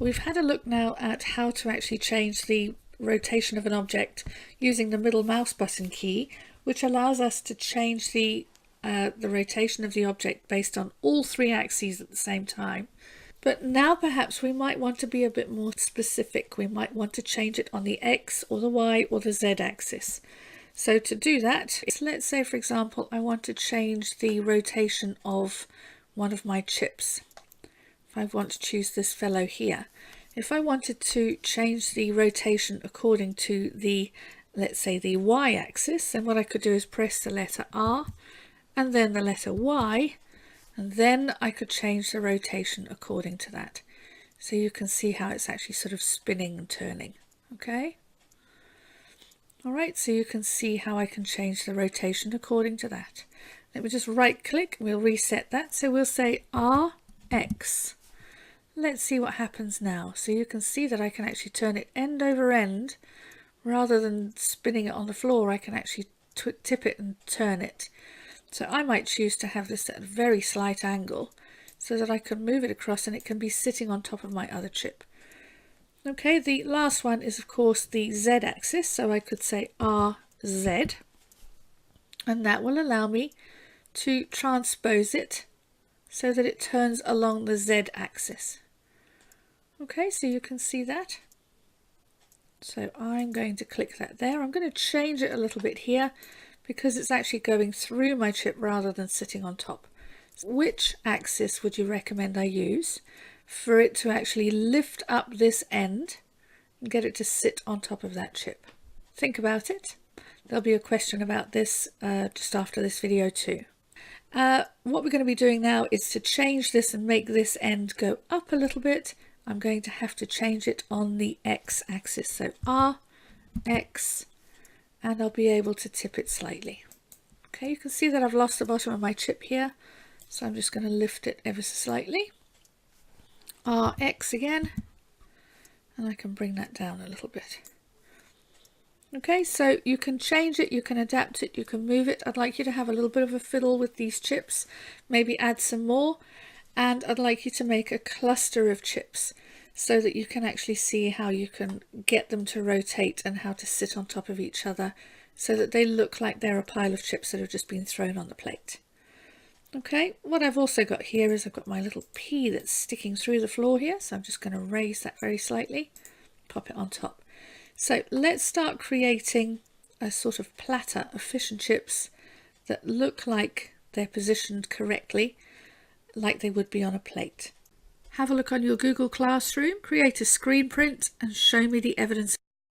We've had a look now at how to actually change the rotation of an object using the middle mouse button key, which allows us to change the rotation of the object based on all three axes at the same time. But now perhaps we might want to be a bit more specific. We might want to change it on the X or the Y or the Z axis. So to do that, let's say for example I want to change the rotation of one of my chips. If I want to choose this fellow here, if I wanted to change the rotation according to the, let's say, the Y axis, then what I could do is press the letter R and then the letter Y, and then I could change the rotation according to that. So you can see how it's actually sort of spinning and turning. Okay. Alright, so you can see how I can change the rotation according to that. Let me just right click, we'll reset that. So we'll say RX. Let's see what happens now. So you can see that I can actually turn it end over end. Rather than spinning it on the floor, I can actually tip it and turn it. So I might choose to have this at a very slight angle so that I can move it across and it can be sitting on top of my other chip. Okay, the last one is of course the Z axis, so I could say RZ, and that will allow me to transpose it so that it turns along the Z axis. Okay, so you can see that. So I'm going to click that there. I'm going to change it a little bit here because it's actually going through my chip rather than sitting on top. Which axis would you recommend I use for it to actually lift up this end and get it to sit on top of that chip? Think about it. There'll be a question about this just after this video too. What we're going to be doing now is to change this and make this end go up a little bit. I'm going to have to change it on the X axis. So R, X, and I'll be able to tip it slightly. Okay, you can see that I've lost the bottom of my chip here. So I'm just going to lift it ever so slightly. RX again, and I can bring that down a little bit. Okay, so you can change it, you can adapt it, you can move it. I'd like you to have a little bit of a fiddle with these chips, maybe add some more, and I'd like you to make a cluster of chips so that you can actually see how you can get them to rotate and how to sit on top of each other so that they look like they're a pile of chips that have just been thrown on the plate. Okay, what I've also got here is I've got my little P that's sticking through the floor here, so I'm just going to raise that very slightly, pop it on top. So let's start creating a sort of platter of fish and chips that look like they're positioned correctly, like they would be on a plate. Have a look on your Google Classroom, create a screen print and show me the evidence.